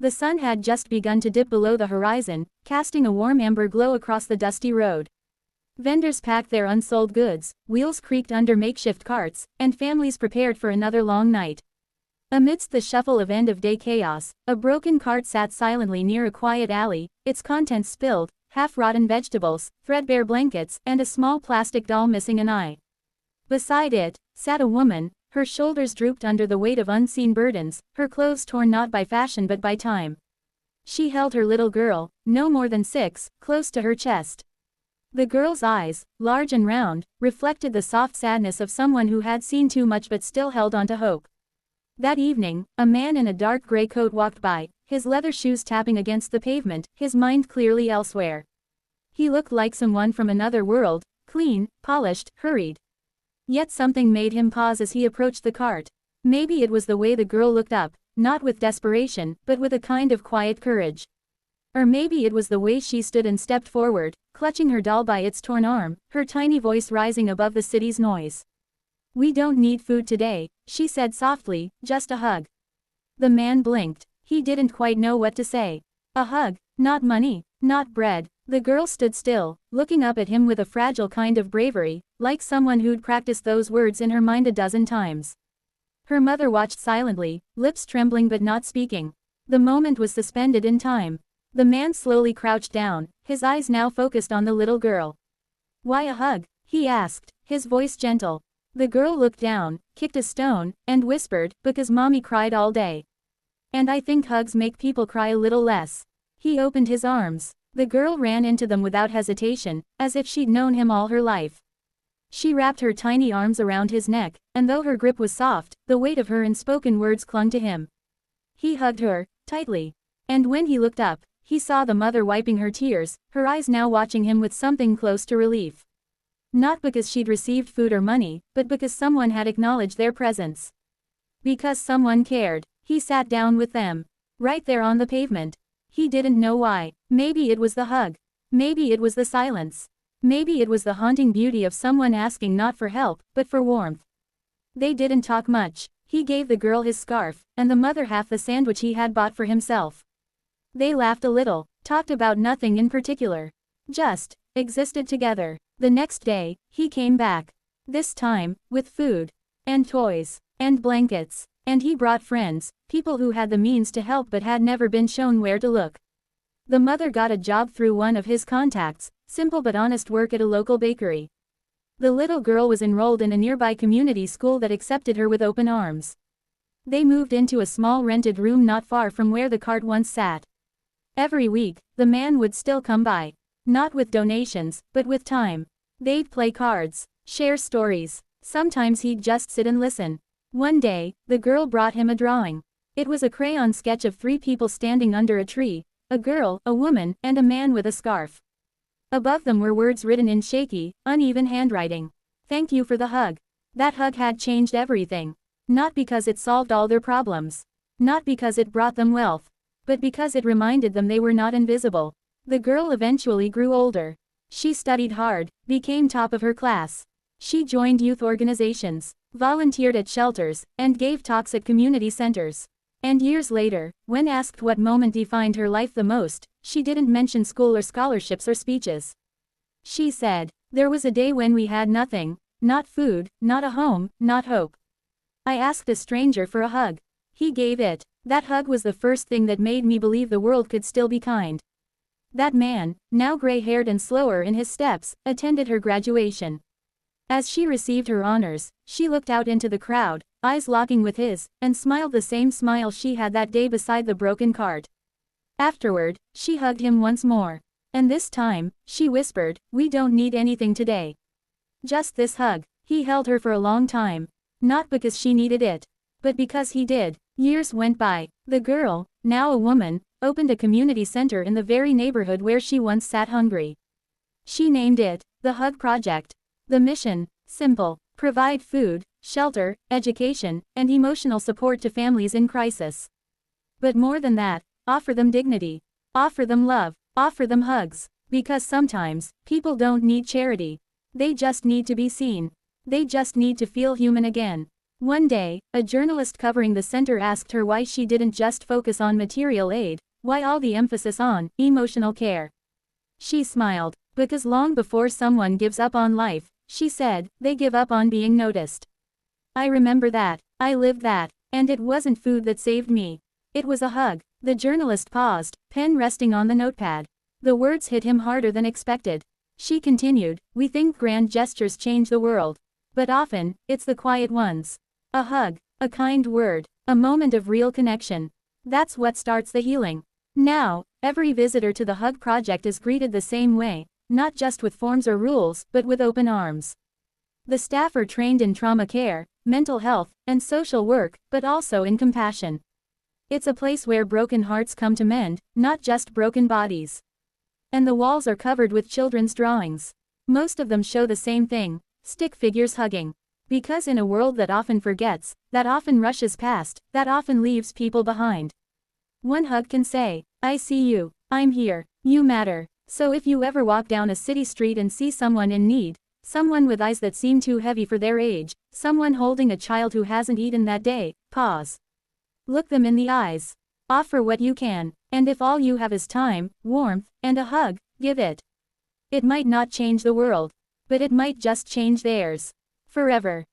The sun had just begun to dip below the horizon, casting a warm amber glow across the dusty road. Vendors packed their unsold goods, wheels creaked under makeshift carts, and families prepared for another long night. Amidst the shuffle of end-of-day chaos, a broken cart sat silently near a quiet alley, its contents spilled, half-rotten vegetables, threadbare blankets, and a small plastic doll missing an eye. Beside it sat a woman, her shoulders drooped under the weight of unseen burdens, her clothes torn not by fashion but by time. She held her little girl, no more than 6, close to her chest. The girl's eyes, large and round, reflected the soft sadness of someone who had seen too much but still held on to hope. That evening, a man in a dark gray coat walked by, his leather shoes tapping against the pavement, his mind clearly elsewhere. He looked like someone from another world, clean, polished, hurried. Yet something made him pause as he approached the cart. Maybe it was the way the girl looked up, not with desperation, but with a kind of quiet courage. Or maybe it was the way she stood and stepped forward, clutching her doll by its torn arm, her tiny voice rising above the city's noise. "We don't need food today," she said softly, "just a hug." The man blinked. He didn't quite know what to say. A hug, not money, not bread. The girl stood still, looking up at him with a fragile kind of bravery, like someone who'd practiced those words in her mind a dozen times. Her mother watched silently, lips trembling but not speaking. The moment was suspended in time. The man slowly crouched down, his eyes now focused on the little girl. "Why a hug?" he asked, his voice gentle. The girl looked down, kicked a stone, and whispered, "Because mommy cried all day. And I think hugs make people cry a little less." He opened his arms. The girl ran into them without hesitation, as if she'd known him all her life. She wrapped her tiny arms around his neck, and though her grip was soft, the weight of her unspoken words clung to him. He hugged her, tightly. And when he looked up, he saw the mother wiping her tears, her eyes now watching him with something close to relief. Not because she'd received food or money, but because someone had acknowledged their presence. Because someone cared. He sat down with them. Right there on the pavement. He didn't know why. Maybe it was the hug. Maybe it was the silence. Maybe it was the haunting beauty of someone asking not for help, but for warmth. They didn't talk much. He gave the girl his scarf, and the mother half the sandwich he had bought for himself. They laughed a little, talked about nothing in particular. Just existed together. The next day, he came back. This time, with food. And toys. And blankets. And he brought friends, people who had the means to help but had never been shown where to look. The mother got a job through one of his contacts, simple but honest work at a local bakery. The little girl was enrolled in a nearby community school that accepted her with open arms. They moved into a small rented room not far from where the cart once sat. Every week, the man would still come by. Not with donations, but with time. They'd play cards, share stories. Sometimes he'd just sit and listen. One day, the girl brought him a drawing. It was a crayon sketch of 3 people standing under a tree, a girl, a woman, and a man with a scarf. Above them were words written in shaky, uneven handwriting. "Thank you for the hug." That hug had changed everything. Not because it solved all their problems. Not because it brought them wealth. But because it reminded them they were not invisible. The girl eventually grew older. She studied hard, became top of her class. She joined youth organizations, volunteered at shelters, and gave talks at community centers. And years later, when asked what moment defined her life the most, she didn't mention school or scholarships or speeches. She said, "There was a day when we had nothing, not food, not a home, not hope. I asked a stranger for a hug. He gave it. That hug was the first thing that made me believe the world could still be kind." That man, now gray-haired and slower in his steps, attended her graduation. As she received her honors, she looked out into the crowd, eyes locking with his, and smiled the same smile she had that day beside the broken cart. Afterward, she hugged him once more. And this time, she whispered, "We don't need anything today. Just this hug." He held her for a long time. Not because she needed it, but because he did. Years went by. The girl, now a woman, opened a community center in the very neighborhood where she once sat hungry. She named it, the Hug Project. The mission, simple: provide food, shelter, education, and emotional support to families in crisis. But more than that, offer them dignity. Offer them love. Offer them hugs. Because sometimes, people don't need charity. They just need to be seen. They just need to feel human again. One day, a journalist covering the center asked her why she didn't just focus on material aid, why all the emphasis on emotional care. She smiled. Because long before someone gives up on life, she said, they give up on being noticed. I remember that. I lived that. And it wasn't food that saved me. It was a hug. The journalist paused, pen resting on the notepad. The words hit him harder than expected. She continued, we think grand gestures change the world. But often, it's the quiet ones. A hug, a kind word, a moment of real connection. That's what starts the healing. Now, every visitor to the Hug Project is greeted the same way, not just with forms or rules, but with open arms. The staff are trained in trauma care, mental health, and social work, but also in compassion. It's a place where broken hearts come to mend, not just broken bodies. And the walls are covered with children's drawings. Most of them show the same thing, stick figures hugging. Because in a world that often forgets, that often rushes past, that often leaves people behind, one hug can say, I see you, I'm here, you matter. So if you ever walk down a city street and see someone in need, someone with eyes that seem too heavy for their age, someone holding a child who hasn't eaten that day, pause. Look them in the eyes. Offer what you can, and if all you have is time, warmth, and a hug, give it. It might not change the world, but it might just change theirs. Forever.